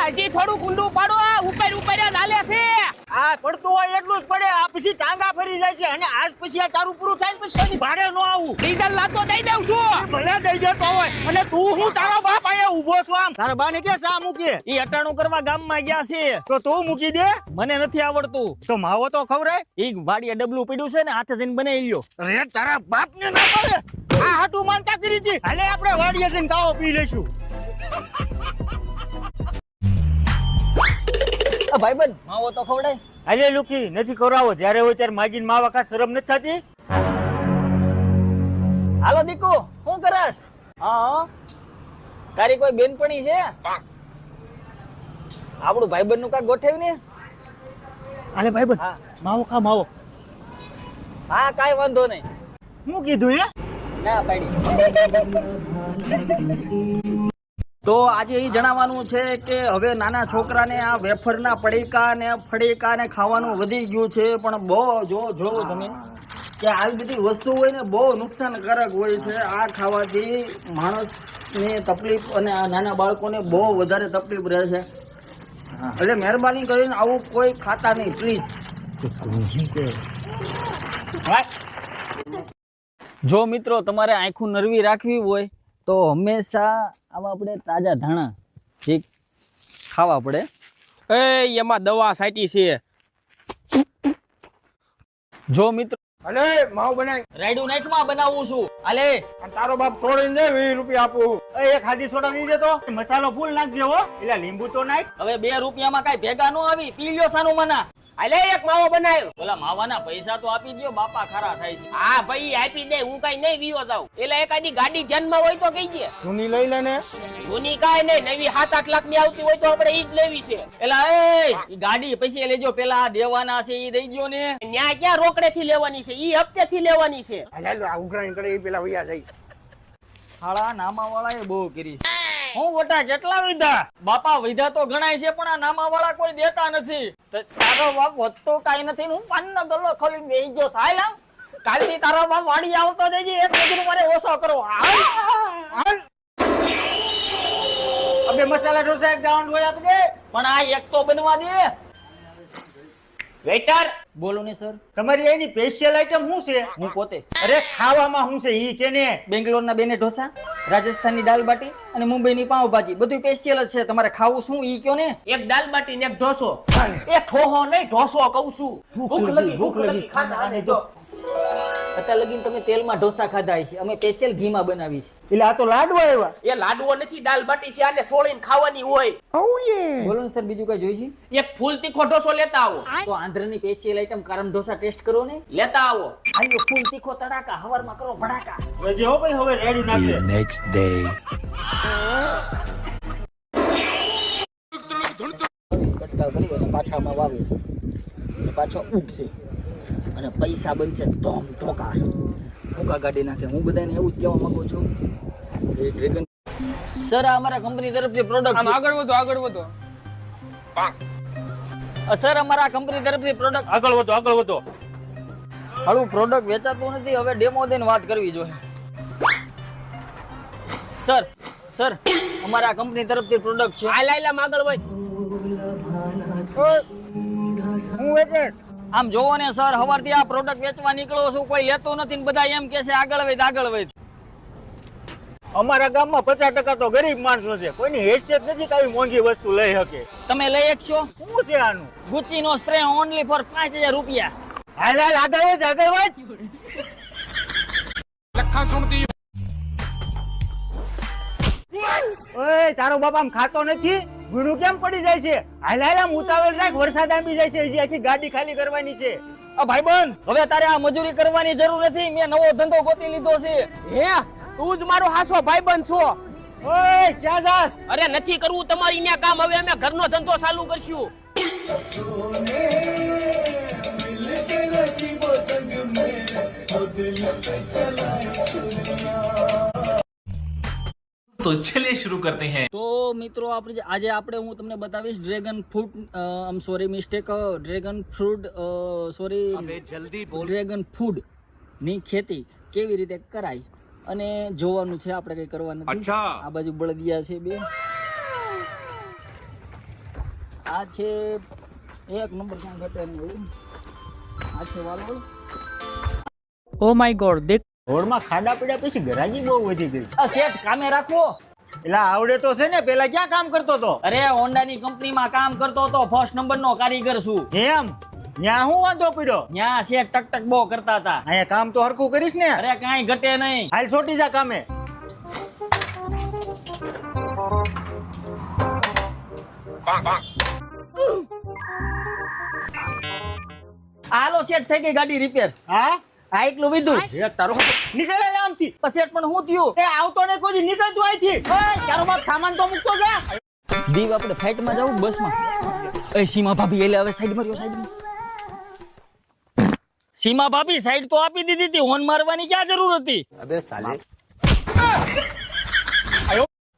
હજી થોડું ઊંડું પાડો, ઉપર ઉપર જ હાલે છે. આ પડતું હોય એટલું જ પડે, આ પછી ટાંગા ફરી જાય છે. અને આજ પછી આ તારું પૂરું થાય ને પછી કોઈની ભાડે ન આવું. ડીઝલ લાતો દઈ દઉં છું. ભલે દઈ દેતો હોય. અને તું હું તારો બાપ અહીંયા ઊભો છો આમ? તારા બાને કે શા મૂકીએ? ઈ અટાણું કરવા ગામમાં ગયા છે. તો તું મૂકી દે. મને નથી આવડતું. તો માવો તો ખવરાય. ઈ વાડીએ ડબલું પડ્યું છે ને, હાથે જઈને બનાવી લ્યો. અરે તારા બાપને ના પડે. આ હાટુ માનતા કરી હતી. હાલે આપણે વાડીએ જઈને કાવો પી લેશું. ભાઈબંધ માવો તો ખવડાય. હાલે લુખી નથી કરાવો. જ્યારે હોય ત્યારે માગીને માવા કા શરમ નથી થતી? હાલો દીકુ, શું કરસ? હા, તારી કોઈ બેનપણી છે? આપણું ભાઈબંધ નું કાક ગોઠવી ને. હાલે ભાઈબંધ માવો ખા માવો. હા, કાઈ વાંધો નહીં. હું કીધું હે? ના પાડી. તો આજે એ જણાવવાનું છે કે હવે નાના છોકરાને આ વેફરના પડીકા ને ફડીકા ને ખાવાનું વધી ગયું છે. પણ બહુ જો તમે કે આવી બધી વસ્તુ હોય ને બહુ નુકસાનકારક હોય છે. આ ખાવાથી માણસને તકલીફ અને આ નાના બાળકોને બહુ વધારે તકલીફ રહે છે. એટલે મહેરબાની કરીને આવું કોઈ ખાતા નહીં પ્લીઝ. જો મિત્રો તમારે આંખું નરવી રાખવી હોય તો હંમેશા આવા આપણે તાજા ધાણા ઠીક ખાવા પડે. એમાં દવા સાટી છે. જો મિત્રો અલે માવો બનાય. રાયડું નાઈટમાં બનાવું છું. આલે તારો બાપ છોડીને દે 20 રૂપિયા આપું. એક હાદી સોડા નહીં દેતો. મસાલો ફૂલ નાખજે હો. એટલે લીંબુ તો નાખ. હવે 2 રૂપિયામાં કઈ ભેગા નો આવી. પી લ્યો સાનું મના. હાલે એક માવો બનાવ્યો. ઓલા માવાના પૈસા તો આપી દ્યો, બાપા ખરા થાય છે. હા ભાઈ આપી દે, હું કઈ નહીં વિયો જાઉં. એટલે એકાદી ગાડી ધ્યાનમાં હોય તો કહીજે. જૂની લઈ લે ને. જૂની કાંઈ નહીં, નવી 7-8 લાખ ની આવતી હોય તો આપણે ઈ જ લેવી છે. એલા એ ગાડી પૈસા લેજો, પેલા દેવાના છે ઈ દઈ દ્યો ને. ન્યા ક્યાં રોકડે થી લેવાની છે, ઈ હપ્તે થી લેવાની છે. હાલ આ ઉઘરાણી કરે એ પેલા વૈયા જાય. હાળા નામા વાળા એ બહુ કરી. હું મોટા કેટલા વિધા બાપા? વિધા તો ગણાય છે પણ આ નામા વાળા કોઈ દેતા નથી. તારો બાપ વધતો કાઈ નથી. હું પાનનો ગલ્લો ખોલી બેહી ગયો. સાહેલ કાલથી તારો બાપ વાડી આવતો દેજે. એક મજૂર મારે ઓછો કરો. અબે મસાલા ઢોસા એક ગાઉન્ડ હોય આપજે. પણ આ એક તો બનવા દે. વેટર બોલો ને સર. તમારી એની સ્પેશિયલ આઈટમ શું છે? હું પોતે અરે ખાવામાં શું છે ઈ કેને? બેંગ્લોરના બેને ઢોસા, રાજસ્થાનની દાલ બાટી અને મુંબઈની પાવભાજી બધું સ્પેશિયલ જ છે. તમારે ખાવું શું ઈ કયો ને. એક દાલ બાટી ને એક ઢોસો. એ ઠોહો નહીં ઢોસો કહું છું. ભૂખ લગી ખાના આને જો. અત્યાર લગીને તમે તેલમાં ઢોસા ખાધા છે, અમે સ્પેશિયલ ઘીમાં બનાવી છે. એટલે આ તો લાડવા આવ્યા. એ લાડવો નથી, દાલ બાટી છે. આને સોળીને ખાવાની હોય. બોલો ને સર, બીજું કઈ જોઈ છે? એક ફૂલ તીખો ઢોસો લેતા આવો. તો આંધ્રની સ્પેશિયલ આઈટમ કારમ ઢોસા ટેસ્ટ કરો ને. લેતા આવો. આયો ફૂલ તીખો તડાકા, હવારમાં કરો ભડાકા. હવે હો ભાઈ હવે રેડી નાખે. next day. કટકા કરી અને પાછામાં વાવે છે. અને પાછો ઉગશે અને પૈસા બનશે ધોમ ઢોકા. ઢોકા ગાડી નાખે. હું બધાને એવું જ કહેવા માંગુ છું. એ ડ્રેગન સર આ અમારા કંપની તરફથી પ્રોડક્ટ છે. આગળ વધો. સર અમારા કંપની તરફથી પ્રોડક્ટ. આગળ વધો. હાલું પ્રોડક્ટ વેચાતું નથી. હવે ડેમો દઈને વાત કરવી જોઈએ. સર અમારા કંપની તરફથી પ્રોડક્ટ છે. આ લાઈલા આગળ વધ. હું વેચે. આમ જોવો ને સર, હવારથી આ પ્રોડક્ટ વેચવા નીકળો છું, કોઈ લેતો નથી ને બધા એમ કે છે આગળ વધ. અમારા ગામમાં 50% તો ગરીબ માણસો છે. કોઈની હેસ્ટેજ નથી કે આવી મોંઘી વસ્તુ લઈ શકે. તમે લઈ શકશો? શું છે આનું? ગુચ્ચી નો સ્પ્રે ઓનલી ફોર 5000 રૂપિયા. હાલ આગળ વધ. ઓય તારો બાપ આમ ખાતો નથી? ગુણું કેમ પડી જાય છે? હાલ આમ ઉતાવળ રાખ, વરસાદ આંબી જાય છે. હજી આખી ગાડી ખાલી કરવાની છે. ભાઈબંધ હવે તારે આ મજૂરી કરવાની જરૂર નથી. મેં નવો ધંધો ગોતી લીધો છે. હે તું જ મારો હાસો ભાઈબંધ છો. ઓય ક્યાં જાસ? અરે નથી કરવું તમારી ન્યા કામ. હવે અમે ઘરનો ધંધો ચાલુ કરશું. तो चलिए शुरू करते हैं. તો મિત્રો આજે આપણે હું તમને બતાવીશ ડ્રેગન ફ્રૂટ ડ્રેગન ફૂડ ની ખેતી કેવી રીતે કરાય અને જોવાનું છે. આપણે કઈ કરવાનું નથી. આ બાજુ બળદિયા છે બે. આ છે એક નંબર ક્યાં ઘટે નહીં. આ છે વાલોળ. ઓ માય ગોડ દેખ રોડમાં ખાડા પડ્યા પછી ગરાજી બહુ વધી ગઈ છે. આ શેઠ કામે રાખો. એટલે આવડે તો છે ને, પેલા ક્યાં કામ કરતો તો? અરે હોન્ડાની કંપનીમાં કામ કરતો હતો, ફર્સ્ટ નંબરનો કારીગર છું. એમ ન્યા હું વાંધો પડ્યો? ત્યાં શેઠ ટક બહુ કરતા હતા. અહીંયા કામ તો હરખું કરીશ ને? અરે કાંઈ ઘટે નહીં. હાલ છોટી જા કામે. હાલો શેઠ થઈ ગઈ ગાડી રિપેર. હા આ એટલું વિધું. એ તારો નીકળે લે આમથી. પણ શેઠ પણ શું થયું? એ આવતો ને કોઈ દી નીકળતું અહીંથી. ઓય તારો બાપ સામાન તો મૂકતો જા. દીવ આપણે ફાઇટમાં જાવું બસમાં. એ સીમા ભાભી એટલે હવે સાઈડ માર્યો સાઈડમાં. સીમા ભાભી સાઈડ તો આપી દીધી હતી, હોર્ન મારવાની ક્યાં જરૂર હતી? અબે સાલે.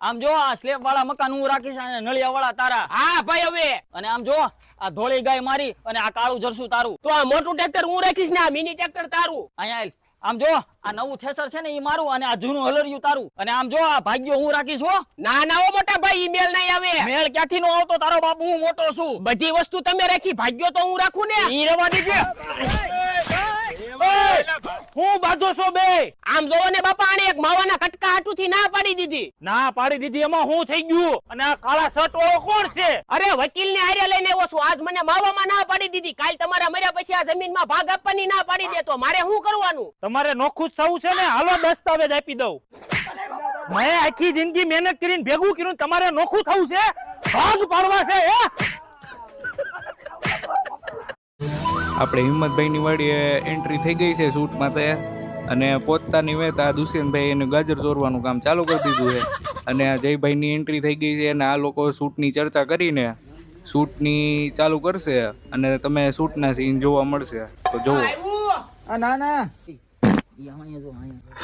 આમ જો આ સ્લેબ વાળા મકાન હું રાખીશ અને નળિયા વાળા તારા. હા ભાઈ હવે અને આમ જો આ ધોળી ગાય મારી અને આ કાળું જરસું તારું. તો આ મોટું ટ્રેક્ટર હું રાખીશ ને આ મિની ટ્રેક્ટર તારું. અહીંયા આલ. આમ જો આ નવું થેસર છે ને ઈ મારું અને આ જૂનું હલરિયું તારું. અને આમ જો આ ભાગ્યો હું રાખીશ હો. ના ના ઓ મોટા ભાઈ ઈમેલ નહીં આવે. મેળ ક્યાંથી નો આવતો, તારો બાપ હું મોટો છું. બધી વસ્તુ તમે રાખી, ભાગ્યો તો હું રાખું ને. ઈ રવા દીજે. હું બાંધો છો બે? આમ જોવો ને બાપા, આને એક માવાના કટકા હાટુથી ના પાડી દીધી. ના પાડી દીધી એમાં હું થઈ ગયું? અને આ કાળા શર્ટ વાળો કોણ છે? અરે વકીલ ને હારે લઈને આવ્યો છું. આજ મને માવામાં ના પાડી દીધી. કાલ તમારા મર્યા પછી આ જમીનમાં ભાગ આપવાની ના પાડી દે તો મારે શું કરવાનું? તમારે નોખું જ થવું છે ને? હાલો દસ્તાવેજ આપી દઉં. મેં આખી જિંદગી મહેનત કરીને ભેગું કર્યું, તમારે નોખું થવું છે? ભાગ પાડવા છે હે? આપણે હિંમતભાઈની વાડીએ એન્ટ્રી થઈ ગઈ છે શૂટ માટે, અને પોતાની વેત આ દુષ્યંતભાઈ એનું ગાજર ચોરવાનું કામ ચાલુ કરી દીધું છે. અને આ જયભાઈની એન્ટ્રી થઈ ગઈ છે અને આ લોકો શૂટની ચર્ચા કરીને શૂટની ચાલુ કરશે અને તમે શૂટના સીન જોવા મળશે. તો જોવો. આ ના ના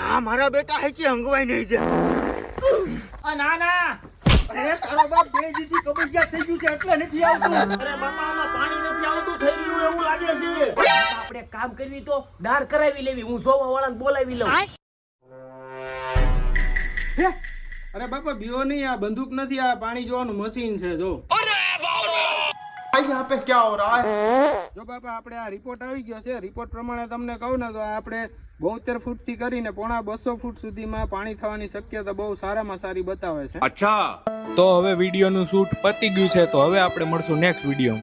હા મારા બેટા હૈકી હંગવાઈ નહીં છે. આ ના ના. અરે તારો બાપ બે દીધી કબજિયાત થઈ ગયું છે એટલે નથી આવતું. અરે બાપા આમાં પાણી નથી આવતું, થઈ રહ્યું એવું લાગે છે. આપણે કામ કરવી તો દાર કરાવી લેવી. હું જોવા વાળાને બોલાવી લઉં. અરે બાપા બીઓ નહીં, આ બંદૂક નથી, આ પાણી જોવાનું મશીન છે. જો यहाँ पे क्या हो रहा है? જો બાપા આપણે આ રિપોર્ટ આવી ગયો છે. રિપોર્ટ પ્રમાણે તમને કહું ને તો આપણે 72 ફૂટથી કરીને પોણા 200 ફૂટ સુધીમાં પાણી થવાની શક્યતા બહુ સારામાં સારી બતાવે છે. अच्छा તો હવે વિડીયોનું શૂટ પતી ગયું છે, તો હવે આપણે મળશું નેક્સ્ટ વિડીયો.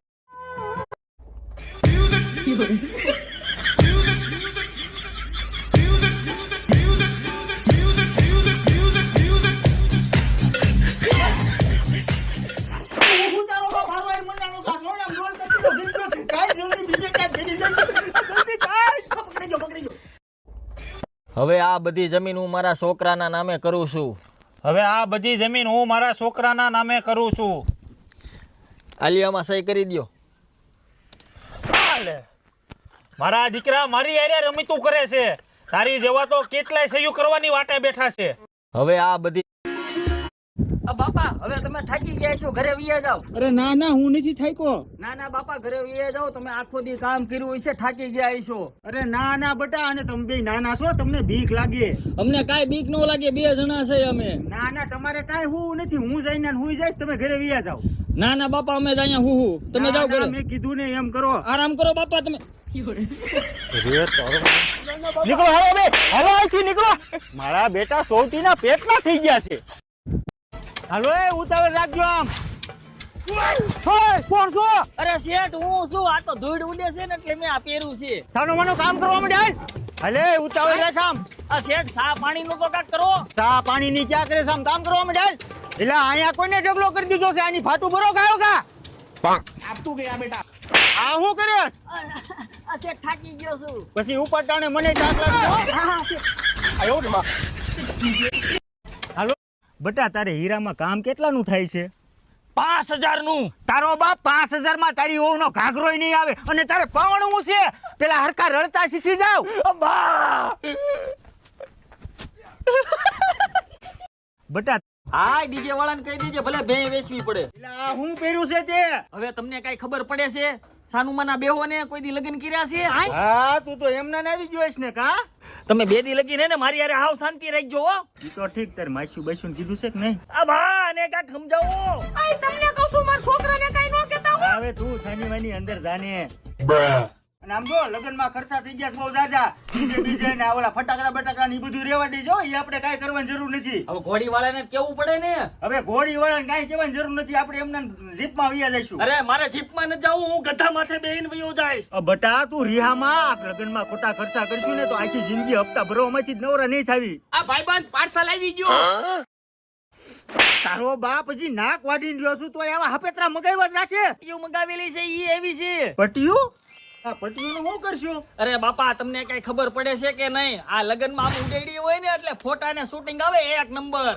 હવે આ બધી જમીન હું મારા છોકરાના નામે કરું છું. હવે આ બધી જમીન હું મારા છોકરાના નામે કરું છું. આલિયામાં સહી કરી દ્યો. મારા દીકરા મારી હારે રમીતું કરે છે. તારી જેવા તો કેટલાય સહયોગ કરવાની વાટે બેઠા છે. હવે આ બધી બાપા હવે તમે થાકી ગયા છો, ઘરે વયા જાઓ. અરે ના ના હું નથી થાક્યો. ના ના બાપા ઘરે વયા જાઓ, તમે આખો દી કામ કર્યું હશે, થાકી ગયા છો. અરે ના ના બટા, અને તમે બે નાના છો, તમને બીક લાગે. અમને કાંઈ બીક ન લાગે, બે જણા છે અમે. ના ના તમારે કાંઈ હું નથી, હું જઈને હુઈ જઈશ, તમે ઘરે વયા જાઓ. ના ના બાપા અમે અહીંયા હું તમે જાઓ ઘરે. મેં કીધું ને એમ કરો. આરામ કરો બાપા તમે. નીકળો હાલો બે, હાલો અહીંથી નીકળો. મારા બેટા સૌતીના પેટના થઈ ગયા છે. હાલો એ ઉતાવળ રાખજો આમ. કોણ છો? અરે શેઠ હું શું, આ તો ધૂળ ઉડે છે ને એટલે મેં આ પહેર્યું છે. સાનો માનો કામ કરવા માંડ્યા. હાલે ઉતાવળ રાખ આમ. આ શેઠ સા પાણી નું તો કાક કરો. ચા પાણી ની ક્યાં કરે છે, આમ કામ કરવા માંડ્યા. એટલે અહીંયા કોઈને ઢગલો કરી દીધો છે, આની ફાટું ભરો ગાયો કા. આપતું ગયા બેટા. આ હું કર્યો? આ શેઠ થાકી ગયો છું. પછી ઉપર ટાણે મને તાક લાગજો. આયો ને માં. હાલો બટા, તારે હીરામાં કામ કેટલાનું થાય છે? 5000 નું. તારો બાપ 5000 માં તારી ઓવનો ઘાઘરોય નહીં આવે, અને તારે પાવણું છે. પેલા હરકા રડતા શીખી જાવ. બટા હા ડીજે વાળાને કહી દેજે ભલે ભે વેચવી પડે. એટલે આ હું પહેર્યું છે તે? હવે તમને કઈ ખબર પડે છે? સાનુમાના બેહો ને કોઈ દી લગ્ન કર્યા છે? હા તું તો એમના ને આવી ગયો ને કા? તમે 2 દી લગીને ને મારી હારે હાવ શાંતિ રાખજો હો. ઈ તો ઠીક, તાર માસ્યું બસ્યું કીધું છે કે નહીં? આ બા ને કાક સમજાવો. તમને કહું છું, મારા છોકરાને કઈ ન કહેતા. હવે તું સાની વાની અંદર જાને. અને આમ જો લગ્નમાં ખર્ચા થઈ ગયા છે બહુ જાજા. DJ ને આ ઓલા ફટાકડા બટાકડા ને ઈ બધું રેવા દેજો. ઈ આપણે કાંઈ કરવાની જરૂર નથી. હવે ઘોડી વાળાને કેવું પડે ને. હવે ઘોડી વાળાને કાંઈ કહેવાની જરૂર નથી. આપણે એમને જીપમાં વયા જઈશું. અરે મારે જીપમાં ન જાવું, હું ગધા માથે બેહીને વયો જઈશ. બટા તું રિહામાં લગ્નમાં ખોટા ખર્ચા કરશું ને તો આખી જિંદગી હપ્તા ભરવામાંથી જ નવરા નહીં થાવી. આ ભાઈબંધ પાર્સલ આવી ગયો. તારો બાપ હજી નાક વાઢીને રહ્યો છું તો આવા હપેતરા મગાવ્યા જ રાખે. પટ્ટીઓ મંગાવેલી છે ઈ એવી છે. પટિયું? આ પટિયું શું કરશું? અરે બાપા તમને કઈ ખબર પડે છે કે નહીં? આ લગ્નમાં આમ ઉડેડી હોય ને એટલે ફોટા ને શૂટિંગ આવે એક નંબર.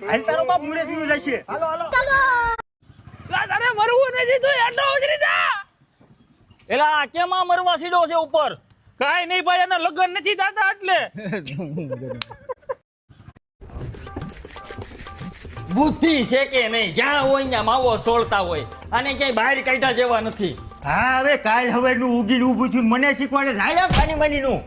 હાલ તારો બાપ મુરે થયું જશે. હાલો હાલો. તારે મરવું નથી તું એન્ડો ઉતરી જા. એલા કેમાં મરવા સીડો છે ઉપર? કાઈ નહીં ભાઈ, એના લગ્ન નથી થતા એટલે. બુદ્ધિ છે કે નહીં? જ્યાં હોય ત્યાં માવો સોળતા હોય. આને ક્યાંય બહાર કાઢ્યા જેવા નથી. હા હવે કાલ હવે નું ઉગીને ઊભું થયું મને શીખવાડે છે. હાલ ખાની માની નું.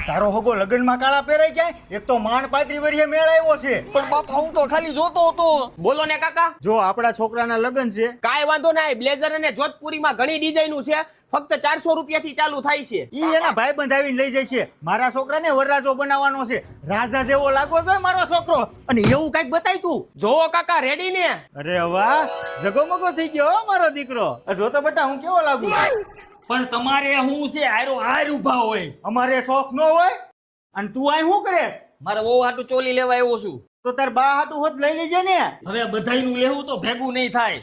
તારો હગો લગ્નમાં કાળા પહેરાઈ જાય. એક તો માંડ 35 વર્ષે મેળ આવ્યો છે. પણ બાપા હું તો ખાલી જોતો હતો. બોલો ને કાકા. જો આપણા છોકરાના લગ્ન છે. કાંઈ વાંધો નહીં. બ્લેઝર અને જોધપુરીમાં ઘણી ડિઝાઇનો છે. ફક્ત 400 રૂપિયાથી ચાલુ થાય છે. ઈ એના ભાઈ બંધાવીને લઈ જશે. મારા છોકરાને વરરાજો બનાવવાનો છે. રાજા જેવો લાગો છે મારો છોકરો. અને એવું કઈક બતાય તું. જોવો કાકા, રેડી ને? અરે વાહ, જગમગો થઈ ગયો હો મારો દીકરો. જો તો બેટા હું કેવો લાગુ? પણ તમારે હું છે હારો હાર ઉભા હોય. અમારે શોખ નો હોય. અને તું અહીં શું કરે? મારે બહુ હાટું ચોલી લેવા આવ્યો છું. તો તાર બા હાટું હોત લઈ લેજે ને. હવે બધાયનું લેવું તો ભેગું નહીં થાય.